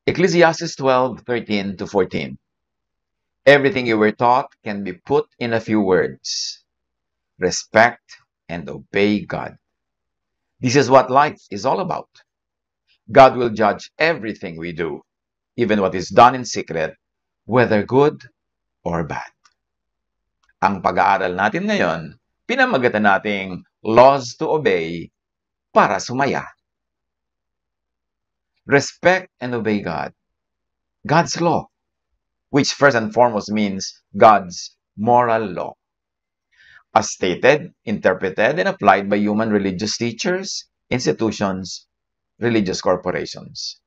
Ecclesiastes 12:13 to 14. Everything you were taught can be put in a few words. Respect and obey God. This is what life is all about. God will judge everything we do, even what is done in secret, whether good or bad. Ang pag-aaral natin ngayon, pinamagatan nating laws to obey para sumaya. Respect and obey God. God's law, which first and foremost means God's moral law. As stated, interpreted, and applied by human religious teachers, institutions, religious corporations.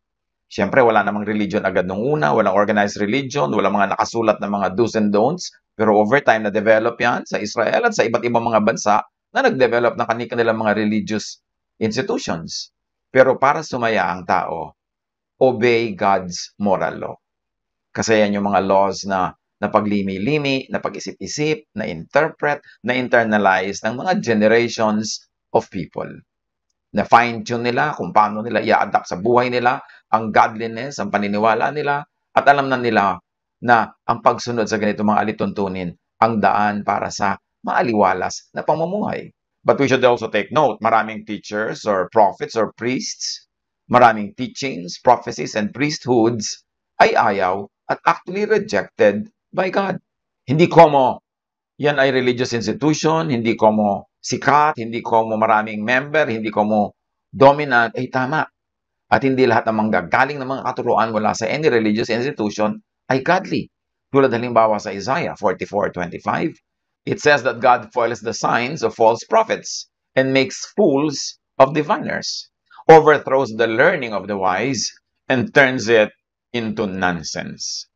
Siyempre, wala namang religion agad nung una, walang organized religion, walang mga nakasulat na mga do's and don'ts, pero over time na-develop yan sa Israel at sa iba't ibang mga bansa na nag-develop ng kanilang mga religious institutions. Pero para sumaya ang tao, obey God's moral law. Kasi yan yung mga laws na paglimi-limi, na pag-isip-isip, na interpret, na internalize ng mga generations of people. Na fine-tune nila kung paano nila i-adapt sa buhay nila ang godliness, ang paniniwala nila, at alam na nila na ang pagsunod sa ganito mga alituntunin ang daan para sa maaliwalas na pamumuhay. But we should also take note, maraming teachers or prophets or priests, maraming teachings, prophecies, and priesthoods ay ayaw at actually rejected by God. Hindi como yan ay religious institution, hindi como sikat, hindi como maraming member, hindi como dominant, ay tama. At hindi lahat ng manggagaling ng mga katuruan mula sa any religious institution ay godly. Tulad halimbawa sa Isaiah 44:25, it says that God foils the signs of false prophets and makes fools of diviners, overthrows the learning of the wise, and turns it into nonsense.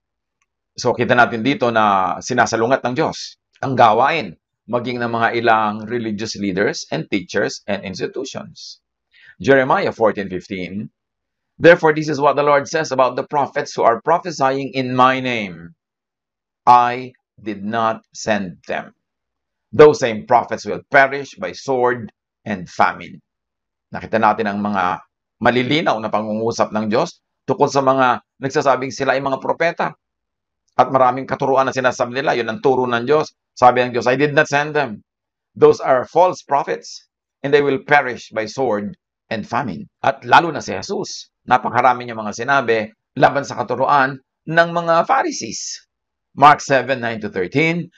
So kita natin dito na sinasalungat ng Diyos ang gawain maging ng mga ilang religious leaders and teachers and institutions. Jeremiah 14:15, therefore this is what the Lord says about the prophets who are prophesying in my name. I did not send them. Those same prophets will perish by sword and famine. Nakita natin ang mga malilinaw na pangungusap ng Diyos tungkol sa mga nagsasabing sila ay mga propeta. At maraming katuruan na sinasabi nila, yun ang turo ng Diyos. Sabi ng Diyos, I did not send them. Those are false prophets, and they will perish by sword and famine. At lalo na si Jesus, napakarami niya mga sinabi laban sa katuruan ng mga Pharisees. Mark 7:9-13,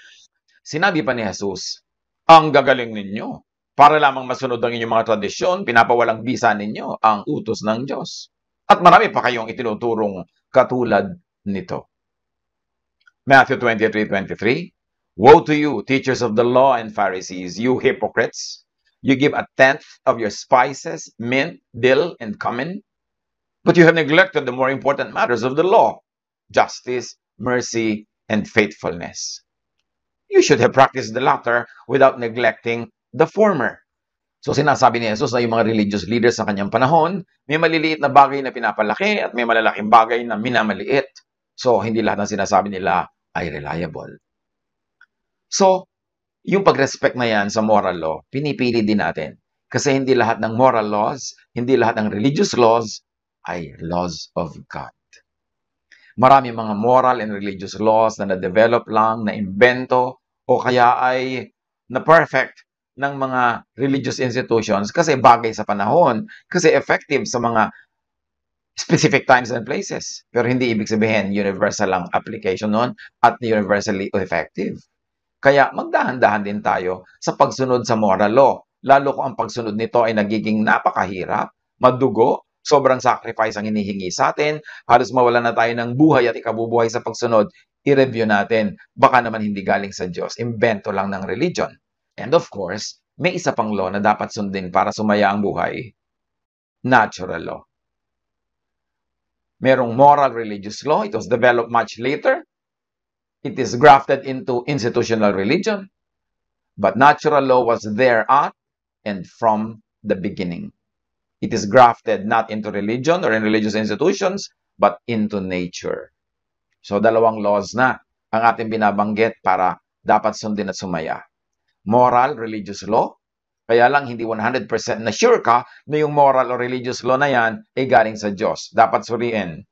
sinabi pa ni Jesus, ang gagaling ninyo. Para lamang masunod ang inyong mga tradisyon, pinapawalang bisa ninyo ang utos ng Diyos. At marami pa kayong itinuturong katulad nito. Matthew 23:23, woe to you, teachers of the law and Pharisees, you hypocrites! You give a tenth of your spices, mint, dill, and cumin, but you have neglected the more important matters of the law, justice, mercy, and faithfulness. You should have practiced the latter without neglecting the former. So sinasabi ni Jesus na yung mga religious leaders sa kanyang panahon, may maliliit na bagay na pinapalaki at may malalaking bagay na minamaliit. So, hindi lahat ng sinasabi nila ay reliable. So, yung pag-respect na yan sa moral law, pinipili din natin. Kasi hindi lahat ng moral laws, hindi lahat ng religious laws ay laws of God. Marami mga moral and religious laws na na-develop lang, na-imbento, o kaya ay na-perfect ng mga religious institutions kasi bagay sa panahon, kasi effective sa mga specific times and places. Pero hindi ibig sabihin universal ang application nun at universally effective. Kaya magdahan-dahan din tayo sa pagsunod sa moral law. Lalo kung ang pagsunod nito ay nagiging napakahirap, madugo, sobrang sacrifice ang hinihingi sa atin, halos mawalan na tayo ng buhay at ikabubuhay sa pagsunod, i-review natin. Baka naman hindi galing sa Diyos, imbento lang ng religion. And of course, may isa pang law na dapat sundin para sumaya ang buhay. Natural law. Merong moral religious law. It was developed much later. It is grafted into institutional religion. But natural law was there at and from the beginning. It is grafted not into religion or in religious institutions, but into nature. So, dalawang laws na ang ating binabanggit para dapat sundin at sumaya. Moral religious law. Kaya lang hindi 100% na sure ka na yung moral o religious law na yan ay galing sa Diyos. Dapat suriin.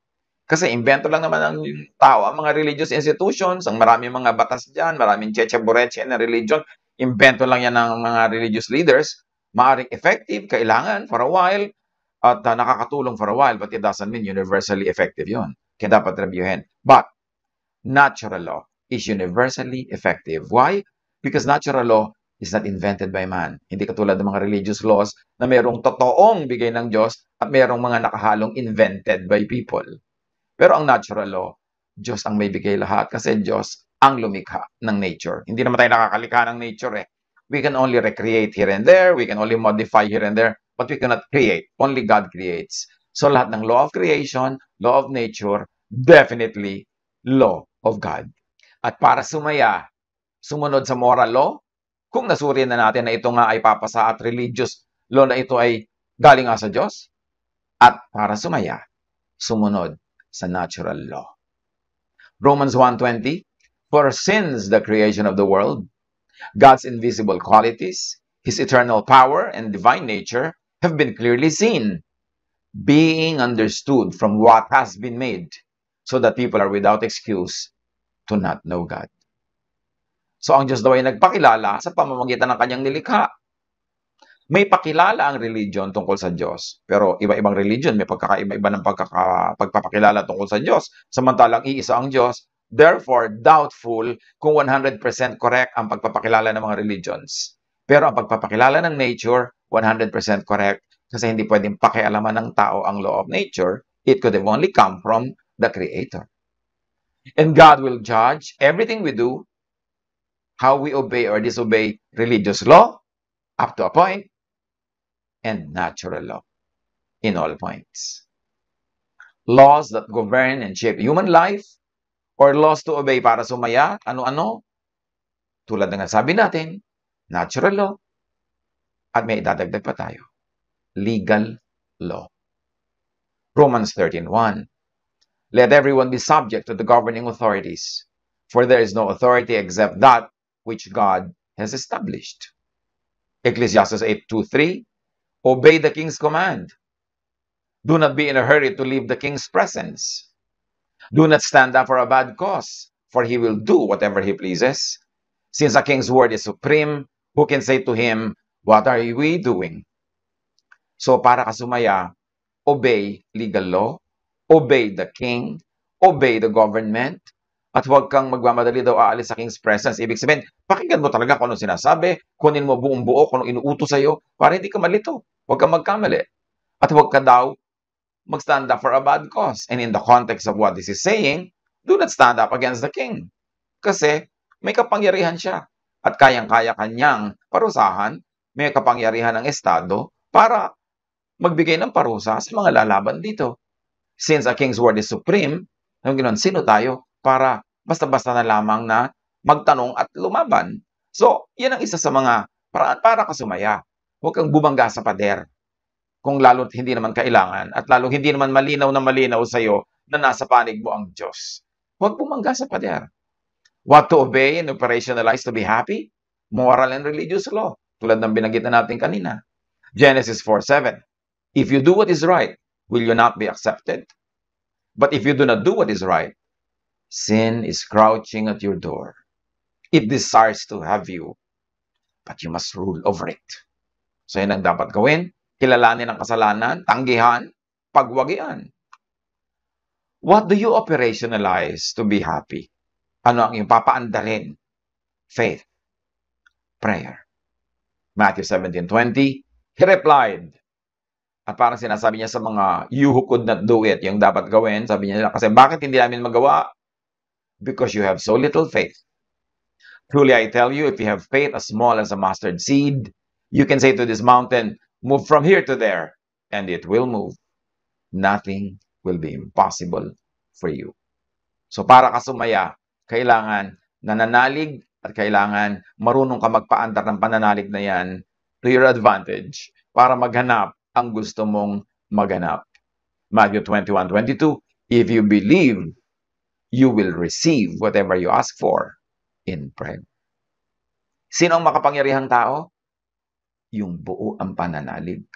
Kasi invento lang naman ng tao ang mga religious institutions, ang maraming mga batas diyan, maraming tsetsa-buretsa na religion, invento lang yan ng mga religious leaders. Maaring effective, kailangan for a while, at nakakatulong for a while, but it doesn't mean universally effective yun. Kaya dapat reviewin. But natural law is universally effective. Why? Because natural law is not invented by man. Hindi katulad ng mga religious laws na mayroong totoong bigay ng Diyos at mayroong mga nakahalong invented by people. Pero ang natural law, Diyos ang may bigay lahat kasi Diyos ang lumikha ng nature. Hindi naman tayo nakakalikha ng nature eh. We can only recreate here and there, we can only modify here and there, but we cannot create. Only God creates. So lahat ng law of creation, law of nature, definitely law of God. At para sumaya, sumunod sa moral law, kung nasuri na natin na ito nga ay papasa at religious law na ito ay galing nga sa Diyos, at para sumaya, sumunod sa natural law. Romans 1:20, for since the creation of the world, God's invisible qualities, His eternal power and divine nature have been clearly seen, being understood from what has been made, so that people are without excuse to not know God. So ang Diyos daw ay nagpakilala sa pamamagitan ng kanyang nilikha. May pakilala ang religion tungkol sa Diyos. Pero iba-ibang religion, may pagkakaiba-iba ng pagpapakilala tungkol sa Diyos. Samantalang iisa ang Diyos. Therefore, doubtful kung 100% correct ang pagpapakilala ng mga religions. Pero ang pagpapakilala ng nature, 100% correct. Kasi hindi pwedeng pakialaman ng tao ang law of nature. It could have only come from the Creator. And God will judge everything we do, how we obey or disobey religious law, up to a point, and natural law in all points. Laws that govern and shape human life or laws to obey para sumaya, ano-ano, tulad ng sabi natin, natural law, at may idadagdag pa tayo, legal law. Romans 13:1, let everyone be subject to the governing authorities, for there is no authority except that which God has established. Ecclesiastes 8:2-3, obey the king's command. Do not be in a hurry to leave the king's presence. Do not stand up for a bad cause, for he will do whatever he pleases. Since a king's word is supreme, who can say to him, what are we doing? So para ka sumaya, obey legal law, obey the king, obey the government, at huwag kang magmamadali daw aalis sa king's presence. Ibig sabihin, pakinggan mo talaga kung anong sinasabi, kunin mo buong buo kung anong inuutos sa'yo, para hindi ka malito. Huwag kang magkamali. At huwag ka daw mag-stand up for a bad cause. And in the context of what this is saying, do not stand up against the king. Kasi may kapangyarihan siya. At kayang-kaya kanyang parusahan, may kapangyarihan ng Estado para magbigay ng parusa sa mga lalaban dito. Since a king's word is supreme, sino tayo para basta-basta na lamang na magtanong at lumaban? So, yan ang isa sa mga paraan para ka sumaya. Huwag kang bumangga sa pader. Kung lalo't hindi naman kailangan at lalong hindi naman malinaw na malinaw sa'yo na nasa panig mo ang Diyos. Huwag bumangga sa pader. What to obey and operationalize to be happy? Moral and religious law. Tulad ng binanggit na natin kanina. Genesis 4:7. If you do what is right, will you not be accepted? But if you do not do what is right, sin is crouching at your door. It desires to have you, but you must rule over it. So yan ang dapat gawin. Kilalanin ang kasalanan, tanggihan, pagwagian. What do you operationalize to be happy? Ano ang iyong papaandarin? Faith. Prayer. Matthew 17:20, he replied, at parang sinasabi niya sa mga you who could not do it, yung dapat gawin, sabi niya, kasi bakit hindi namin magawa? Because you have so little faith. Truly I tell you, if you have faith as small as a mustard seed, you can say to this mountain, move from here to there, and it will move. Nothing will be impossible for you. So para ka sumaya, kailangan nananalig at kailangan marunong ka magpaandar ng pananalig na yan to your advantage para maghanap ang gusto mong maghanap. Matthew 21:22, if you believe, you will receive whatever you ask for in prayer. Sino ang makapangyarihang tao? Yung buo ang pananalig.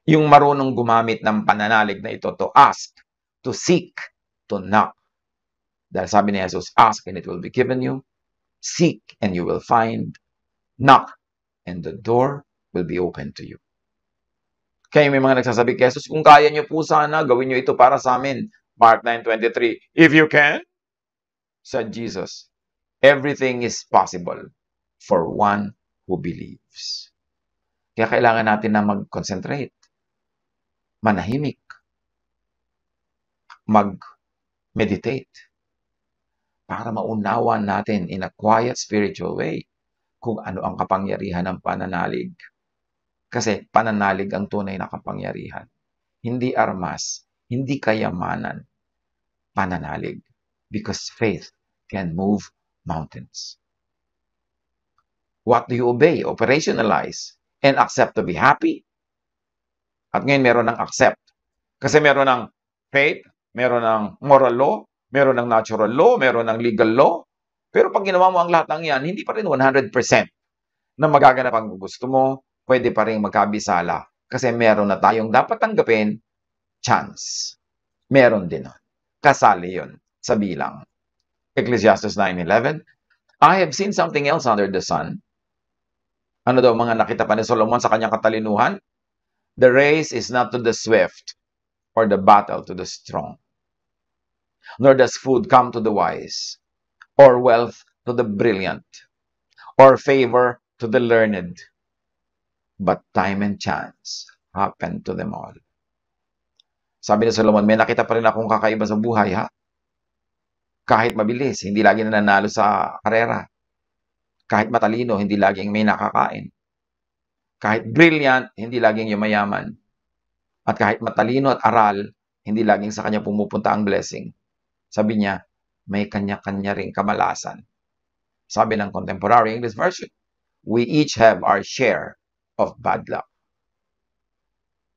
Yung marunong gumamit ng pananalig na ito to ask, to seek, to knock. Dahil sabi ni Jesus, ask and it will be given you. Seek and you will find. Knock and the door will be open to you. Kaya may mga nagsasabi, Jesus, kung kaya niyo po sana, gawin niyo ito para sa amin. Mark 9:23, if you can, said Jesus, everything is possible for one who believes. Kaya kailangan natin na mag-concentrate, manahimik, mag-meditate, para maunawan natin in a quiet spiritual way kung ano ang kapangyarihan ng pananalig. Kasi pananalig ang tunay na kapangyarihan. Hindi armas, hindi kayamanan, pananalig. Because faith can move mountains. What do you obey? Operationalize and accept to be happy. At ngayon meron ng accept. Kasi meron ng faith, meron ng moral law, meron ng natural law, meron ng legal law. Pero pag ginawa mo ang lahat ng yan, hindi pa rin 100% na magaganap ang gusto mo, pwede pa rin magkabisala. Kasi meron na tayong dapat tanggapin, chance. Meron din nun. Kasali yun sa bilang. Ecclesiastes 9:11, I have seen something else under the sun. Ano daw mga nakita pa ni Solomon sa kanyang katalinuhan? The race is not to the swift or the battle to the strong. Nor does food come to the wise, or wealth to the brilliant, or favor to the learned. But time and chance happen to them all. Sabi ni Solomon, may nakita pa rin akong kakaiba sa buhay, ha? Kahit mabilis, hindi lagi nananalo sa karera. Kahit matalino, hindi laging may nakakain. Kahit brilliant, hindi laging yumayaman. At kahit matalino at aral, hindi laging sa kanya pumupunta ang blessing. Sabi niya, may kanya-kanya ring kamalasan. Sabi ng Contemporary English Version, we each have our share of bad luck.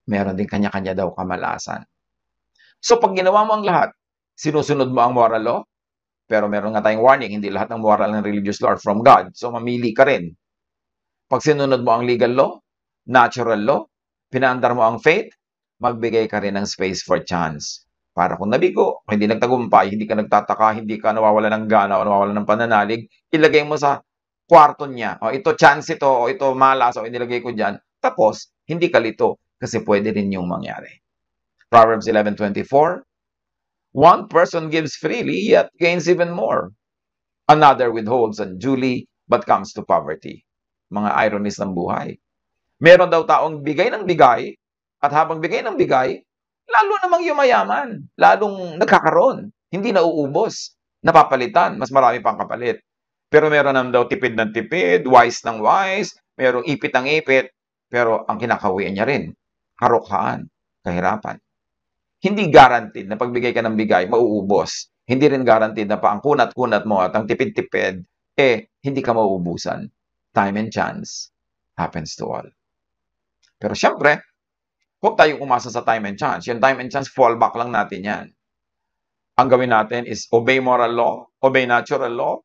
Meron din kanya-kanya daw kamalasan. So pag ginawa mo ang lahat, sinusunod mo ang moral law, pero meron nga tayong warning, hindi lahat ng moral and religious law are from God. So mamili ka rin. Pag sinunod mo ang legal law, natural law, pinaandar mo ang faith, magbigay ka rin ng space for chance. Para kung nabigo, kung hindi nagtagumpay, hindi ka nagtataka, hindi ka nawawala ng gana o nawawala ng pananalig, ilagay mo sa kwarto niya. O ito chance ito, o ito malas, o inilagay ko dyan. Tapos, hindi ka lito kasi pwede rin yung mangyari. Proverbs 11:24, one person gives freely, yet gains even more. Another withholds unduly, but comes to poverty. Mga ironies ng buhay. Meron daw taong bigay ng bigay, at habang bigay ng bigay, lalo namang yumayaman, lalong nagkakaroon, hindi nauubos, napapalitan, mas marami pang kapalit. Pero meron naman daw tipid ng tipid, wise ng wise, merong ipit ng ipit, pero ang kinakawian niya rin, karukhaan, kahirapan. Hindi guaranteed na pagbigay ka ng bigay, mauubos. Hindi rin guaranteed na pa ang kunat-kunat mo at ang tipid-tipid, hindi ka mauubusan. Time and chance happens to all. Pero syempre, huwag tayong umasa sa time and chance. Yung time and chance, fallback lang natin yan. Ang gawin natin is obey moral law, obey natural law,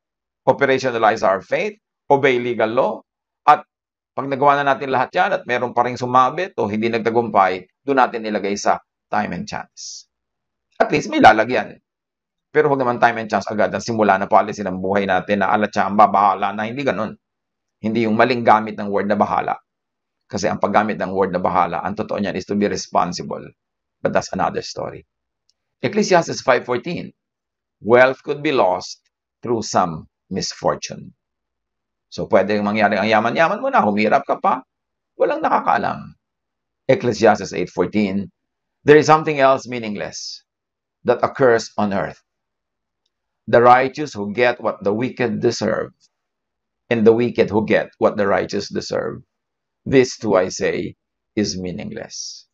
operationalize our faith, obey legal law, at pag nagawa na natin lahat yan at meron pa rin sumabit o hindi nagtagumpay, doon natin ilagay sa time and chance. At least may lalagyan. Pero huwag naman time and chance agad ang simula na policy ng buhay natin na alatsamba, bahala na, hindi ganun. Hindi yung maling gamit ng word na bahala. Kasi ang paggamit ng word na bahala, ang totoo niyan is to be responsible. But that's another story. Ecclesiastes 5:14, wealth could be lost through some misfortune. So pwede mangyari ang yaman-yaman mo na, humirap ka pa, walang nakakaalam. Ecclesiastes 8:14, there is something else meaningless that occurs on earth. The righteous who get what the wicked deserve, and the wicked who get what the righteous deserve. This too, I say, is meaningless.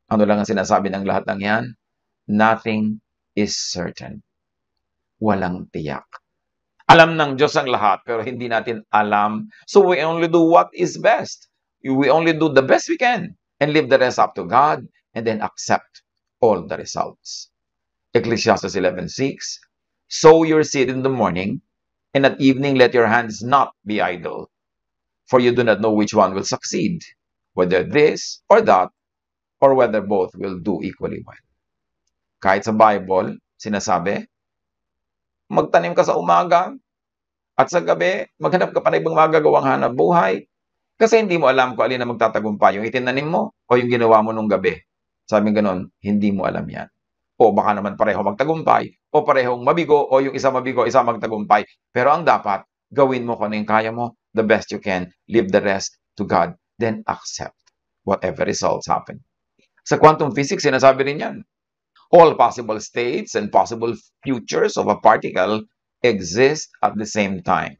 Ano lang ang sinasabi ng lahat ng yan? Nothing is certain. Walang tiyak. Alam ng Diyos ang lahat, pero hindi natin alam. So we only do what is best. We only do the best we can and leave the rest up to God and then accept all the results. Ecclesiastes 11:6, sow your seed in the morning, and at evening let your hands not be idle. For you do not know which one will succeed, whether this or that, or whether both will do equally well. Kahit sa Bible, sinasabi, magtanim ka sa umaga at sa gabi, maghanap ka pa ng ibang magagawang hanap buhay. Kasi hindi mo alam kung alin na magtatagumpay, yung itinanim mo o yung ginawa mo nung gabi. Sabi ganon, hindi mo alam yan. O baka naman pareho magtagumpay, o parehong mabigo, o yung isa mabigo, isa magtagumpay. Pero ang dapat, gawin mo kung ano yung kaya mo, the best you can, leave the rest to God, then accept whatever results happen. Sa quantum physics, sinasabi rin yan. All possible states and possible futures of a particle exist at the same time.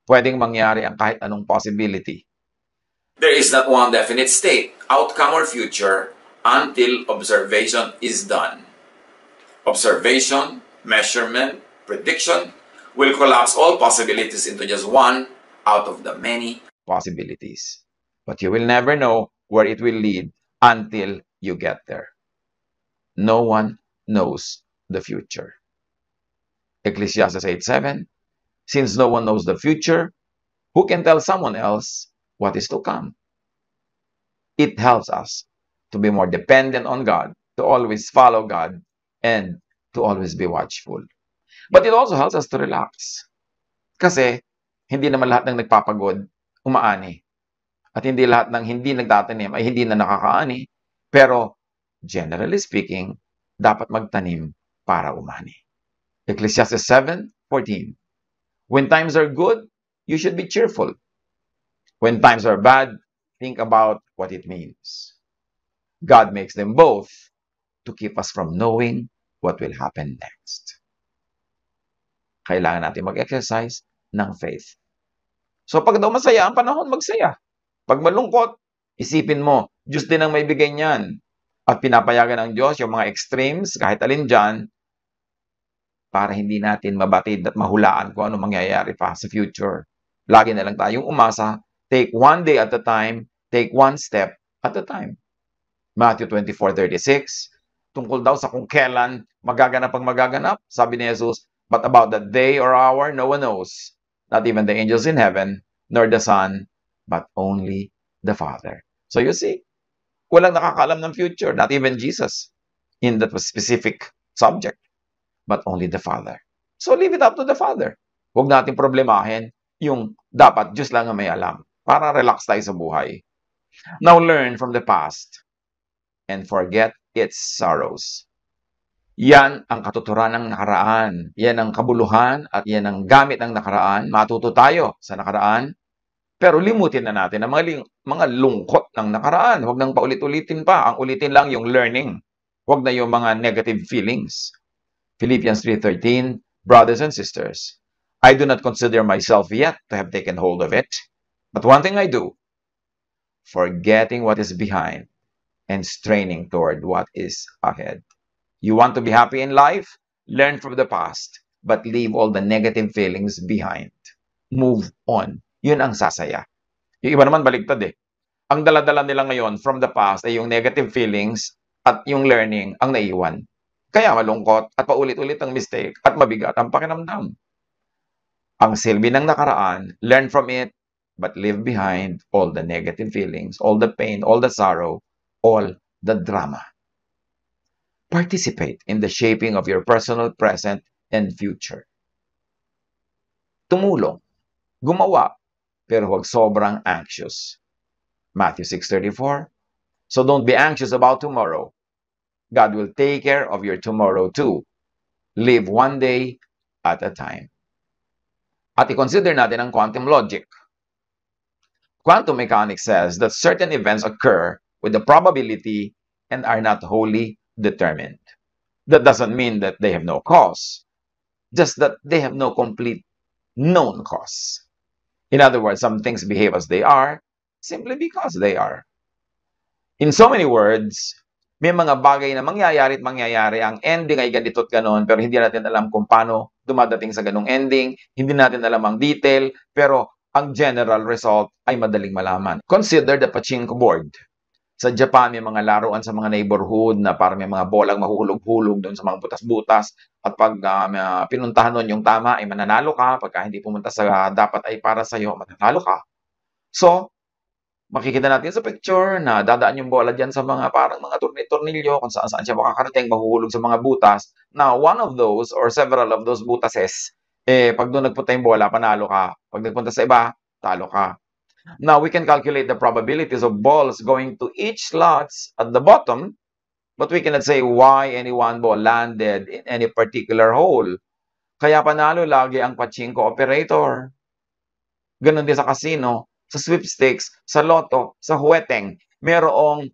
Pwedeng mangyari ang kahit anong possibility. There is not one definite state, outcome, or future until observation is done. Observation, measurement, prediction will collapse all possibilities into just one out of the many possibilities. But you will never know where it will lead until you get there. No one knows the future. Ecclesiastes 8:7, since no one knows the future, who can tell someone else what is to come? It helps us to be more dependent on God, to always follow God, and to always be watchful. But it also helps us to relax. Kasi hindi naman lahat ng nagpapagod umaani. At hindi lahat ng hindi nagtatanim ay hindi na nakakaani. Pero generally speaking, dapat magtanim para umani. Ecclesiastes 7:14. When times are good, you should be cheerful. When times are bad, think about what it means. God makes them both to keep us from knowing what will happen next. Kailangan natin mag-exercise ng faith. So pag daw masaya ang panahon, magsaya. Pag malungkot, isipin mo, Diyos din ang may bigay niyan. At pinapayagan ng Diyos yung mga extremes, kahit alin dyan, para hindi natin mabatid at mahulaan kung ano mangyayari pa sa future. Lagi na lang tayong umasa, take one day at a time, take one step at a time. Matthew 24:36, tungkol daw sa kung kailan magaganap ang magaganap, sabi ni Jesus, but about the day or hour, no one knows, not even the angels in heaven, nor the Son, but only the Father. So you see, walang nakakaalam ng future, not even Jesus, in that specific subject, but only the Father. So leave it up to the Father. Huwag natin problemahin yung dapat Diyos lang ang may alam, para relax tayo sa buhay. Now learn from the past and forget its sorrows. Yan ang katuturan ng nakaraan. Yan ang kabuluhan at yan ang gamit ng nakaraan. Matuto tayo sa nakaraan, pero limutin na natin ang mga lungkot ng nakaraan. Huwag nang paulit-ulitin pa. Ang ulitin lang yung learning. Huwag na yung mga negative feelings. Philippians 3:13, brothers and sisters, I do not consider myself yet to have taken hold of it. But one thing I do, forgetting what is behind and straining toward what is ahead. You want to be happy in life? Learn from the past, but leave all the negative feelings behind. Move on. Yun ang sasaya. Yung iba naman baligtad eh. Ang dala-dala nila ngayon from the past ay yung negative feelings at yung learning ang naiwan. Kaya malungkot at paulit-ulit ang mistake at mabigat ang pakiramdam. Ang silbi ng nakaraan, learn from it, but leave behind all the negative feelings, all the pain, all the sorrow, all the drama. Participate in the shaping of your personal present and future. Tumulong, gumawa, pero huwag sobrang anxious. Matthew 6:34. So don't be anxious about tomorrow. God will take care of your tomorrow too. Live one day at a time. At i-consider natin ang quantum logic. Quantum mechanics says that certain events occur with a probability and are not wholly determined. That doesn't mean that they have no cause, just that they have no complete known cause. In other words, some things behave as they are simply because they are. In so many words, may mga bagay na mangyayari at mangyayari. Ang ending ay ganito at ganon, pero hindi natin alam kung paano dumadating sa ganong ending. Hindi natin alam ang detail, pero ang general result ay madaling malaman. Consider the pachinko board. Sa Japan, may mga laruan sa mga neighborhood na parang may mga bolang mahuhulog-hulog doon sa mga butas-butas. At pag pinuntahan nun yung tama, ay mananalo ka. Pagka hindi pumunta sa dapat ay para sa'yo, mananalo ka. So, Makikita natin sa picture na dadaan yung bola diyan sa mga parang mga tornilyo kung saan-saan siya makakarating, mahuhulog sa mga butas. Now, one of those or several of those butases, pag doon nagpunta yung bola, panalo ka. Pag nagpunta sa iba, talo ka. Now, we can calculate the probabilities of balls going to each slots at the bottom, but we cannot say why any one ball landed in any particular hole. Kaya panalo lagi ang pachinko operator. Ganon din sa casino, sa sweepstakes, sa lotto, sa huweteng. Merong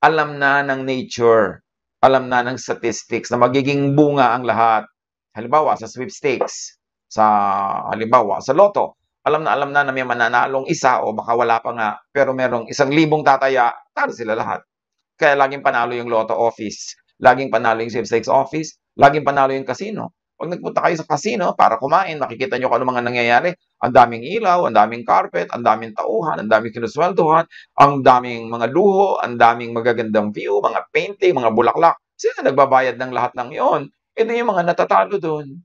alam na ng nature, alam na ng statistics na magiging bunga ang lahat. Halimbawa, sa sweepstakes, halimbawa, sa lotto, alam na may mananalong isa o baka wala pa nga, pero merong 1,000 tataya, talo sila lahat. Kaya laging panalo yung lotto office, laging panalo yung sweepstakes office, laging panalo yung casino. Pag nagpunta kayo sa casino para kumain, makikita nyo kung ano mga nangyayari. Ang daming ilaw, ang daming carpet, ang daming tauhan, ang daming kinusweldohan, ang daming mga luho, ang daming magagandang view, mga painting, mga bulaklak. Sino nagbabayad ng lahat ng yon? Ito yung mga natatalo doon.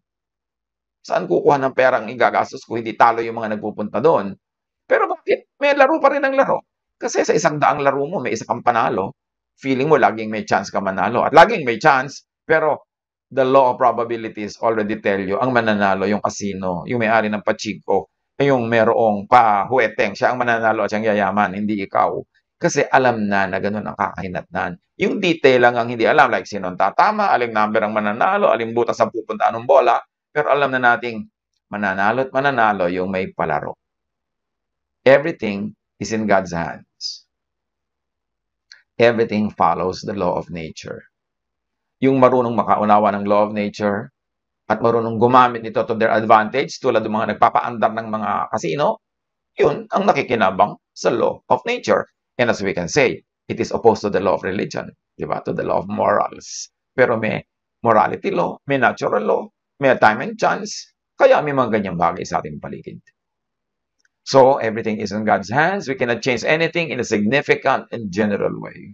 Saan kukuha ng perang igagastos kung hindi talo yung mga nagpupunta doon? Pero bakit? May laro pa rin ang laro. Kasi sa 100 laro mo, may isa kang panalo. Feeling mo laging may chance ka manalo. At laging may chance, pero the law of probabilities already tell you, ang mananalo yung casino, yung may-ari ng pachinko, yung merong pahuweteng, siya ang mananalo at siyang yayaman, hindi ikaw. Kasi alam na ganun ang kakahinatnan. Yung detail lang ang hindi alam, like sino ang tatama, aling number ang mananalo, aling butas ang pupunta anong bola, pero alam na nating mananalo at mananalo yung may palaro. Everything is in God's hands. Everything follows the law of nature. Yung marunong makaunawa ng law of nature at marunong gumamit nito to their advantage, tulad ng mga nagpapaandar ng mga casino, yun ang nakikinabang sa law of nature. And as we can say, it is opposed to the law of religion, diba? To the law of morals. Pero may morality law, may natural law, may time and chance, kaya may mga ganyang bagay sa ating paligid. So, everything is in God's hands. We cannot change anything in a significant and general way.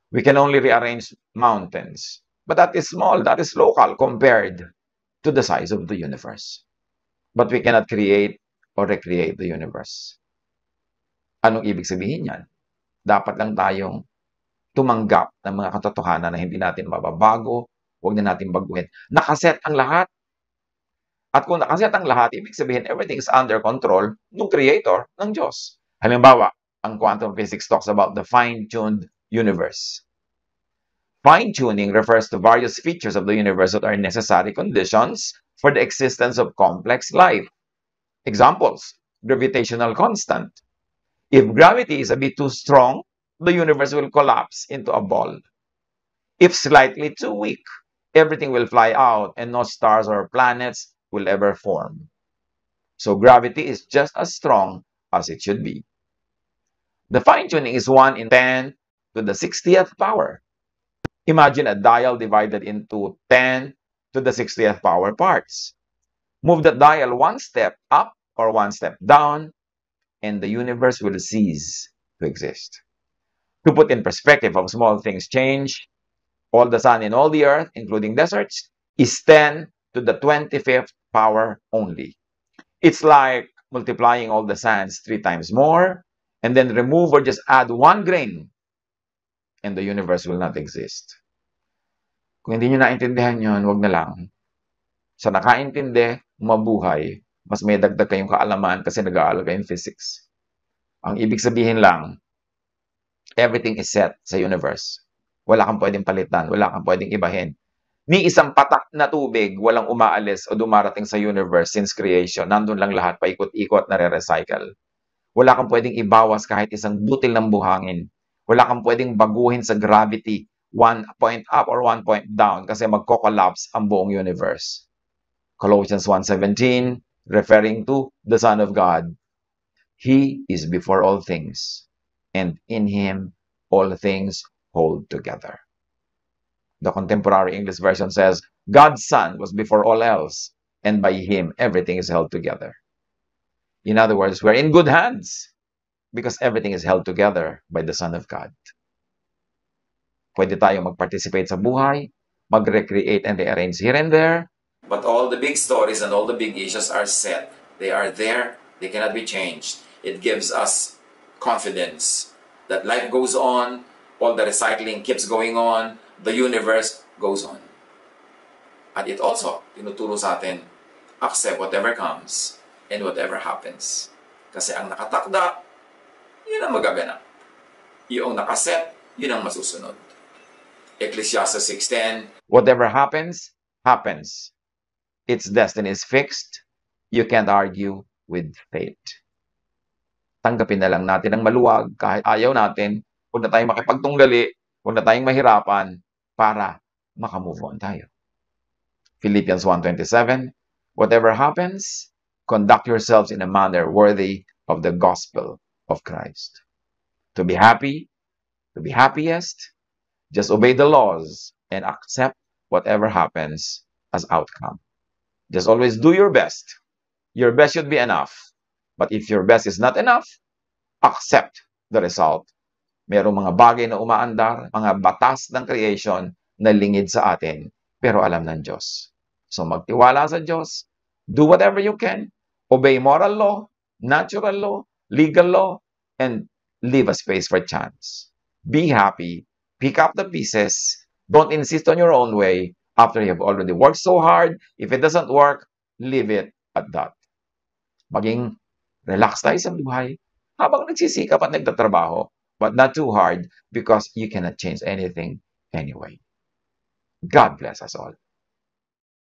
We can only rearrange mountains. But that is small, that is local compared to the size of the universe. But we cannot create or recreate the universe. Anong ibig sabihin yan? Dapat lang tayong tumanggap ng mga katotohanan na hindi natin mababago, huwag na natin baguhin. Nakaset ang lahat. At kung nakaset ang lahat, ibig sabihin everything is under control ng creator, ng Diyos. Halimbawa, ang quantum physics talks about the fine-tuned universe. Fine-tuning refers to various features of the universe that are necessary conditions for the existence of complex life. Examples, gravitational constant. If gravity is a bit too strong, the universe will collapse into a ball. If slightly too weak, everything will fly out and no stars or planets will ever form. So gravity is just as strong as it should be. The fine-tuning is 1 in 10 to the 60th power. Imagine a dial divided into 10 to the 60th power parts. Move that dial one step up or one step down, and the universe will cease to exist. To put in perspective how small things change, all the sun and all the earth, including deserts, is 10 to the 25th power only. It's like multiplying all the sands 3 times more, and then remove or just add 1 grain, and the universe will not exist. Kung hindi nyo naintindihan yun, wag na lang. Sa nakaintindi, mabuhay, mas may dagdag kayong kaalaman kasi nag-aaral kayong physics. Ang ibig sabihin lang, everything is set sa universe. Wala kang pwedeng palitan, wala kang pwedeng ibahin. Ni isang patak na tubig, walang umaalis o dumarating sa universe since creation. Nandun lang lahat, paikot-ikot, nare-recycle. Wala kang pwedeng ibawas kahit isang butil ng buhangin. Wala kang pwedeng baguhin sa gravity, 1 point up or 1 point down kasi magko-collapse ang buong universe. Colossians 1:17, referring to the Son of God. He is before all things, and in Him all things hold together. The contemporary English version says, God's Son was before all else, and by Him everything is held together. In other words, we're in good hands because everything is held together by the Son of God. Pwede tayong mag-participate sa buhay, mag-recreate and rearrange here and there, but all the big stories and all the big issues are set. They are there. They cannot be changed. It gives us confidence that life goes on, all the recycling keeps going on, the universe goes on. At it also, tinuturo sa atin, accept whatever comes and whatever happens. Kasi ang nakatakda, yun ang magaganap. Yung nakaset, yun ang masusunod. Ecclesiastes 6:10. Whatever happens, happens. Its destiny is fixed. You can't argue with fate. Tanggapin na lang natin ang maluwag kahit ayaw natin. Huwag na tayong makipagtunggali. Huwag na tayong mahirapan para makamove on tayo. Philippians 1:27, whatever happens, conduct yourselves in a manner worthy of the gospel of Christ. To be happy, to be happiest, just obey the laws and accept whatever happens as outcome. Just always do your best. Your best should be enough. But if your best is not enough, accept the result. Merong mga bagay na umaandar, mga batas ng creation na lingid sa atin, pero alam ng Diyos. So magtiwala sa Diyos, do whatever you can, obey moral law, natural law, legal law, and leave a space for chance. Be happy, pick up the pieces, don't insist on your own way after you have already worked so hard. If it doesn't work, leave it at that. Maging relax tayo sa buhay habang nagsisikap at nagtatrabaho, but not too hard because you cannot change anything anyway. God bless us all.